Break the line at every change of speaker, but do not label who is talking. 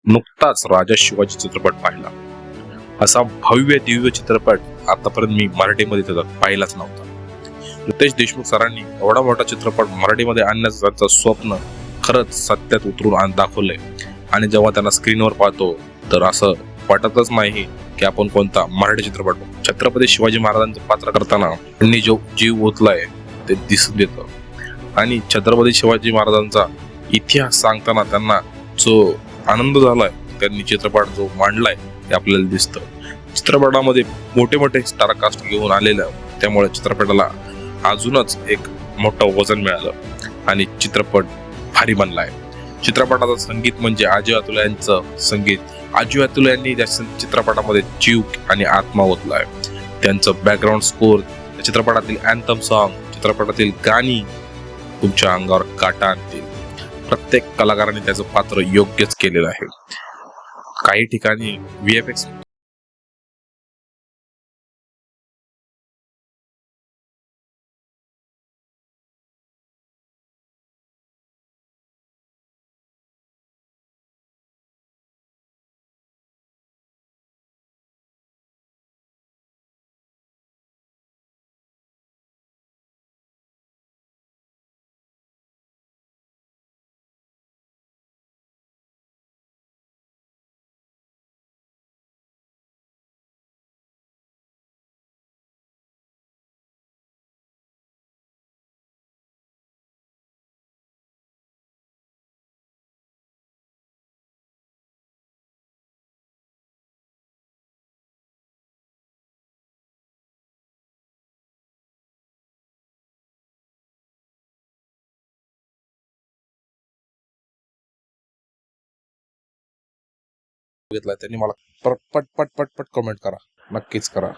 नुकताच राजा शिवाजी चित्रपट पाहिला. असा भव्य दिव्य चित्रपट आतापर्यंत मी मराठीमध्ये पाहिलाच नव्हता. रितेश देशमुख सरांनी एवढा मोठा चित्रपट मराठीमध्ये आणण्याचं त्यांचं स्वप्न खरंच सत्यात उतरून दाखवलंय. आणि जेव्हा त्यांना स्क्रीनवर पाहतो तर असं वाटतच नाही की आपण कोणता मराठी चित्रपट बघतो. छत्रपती शिवाजी महाराजांचं पात्र करताना त्यांनी जो जीव ओतलाय ते दिसून येतं. आणि छत्रपती शिवाजी महाराजांचा इतिहास सांगताना त्यांना जो आनंद झालाय, त्यांनी चित्रपट जो मांडलाय ते आपल्याला दिसतं. चित्रपटामध्ये मोठे मोठे स्टारकास्ट घेऊन आलेलं, त्यामुळे चित्रपटाला अजूनच एक मोठं वजन मिळालं आणि चित्रपट भारी बनलाय. चित्रपटाचं संगीत म्हणजे अजय अतुल यांचं संगीत. अजय अतुल यांनी त्या चित्रपटामध्ये जीव आणि आत्मा ओतलाय. त्यांचं बॅकग्राऊंड स्कोर, चित्रपटातील अँथम सॉन्ग, चित्रपटातील गाणी तुमच्या अंगावर काटा आणतील. प्रत्येक कलाकाराने त्याचं पात्र योग्यच केलेलं आहे. काही ठिकाणी VFX बघितलाय त्यांनी मला पट पट पट पट कमेंट करा, नक्कीच करा.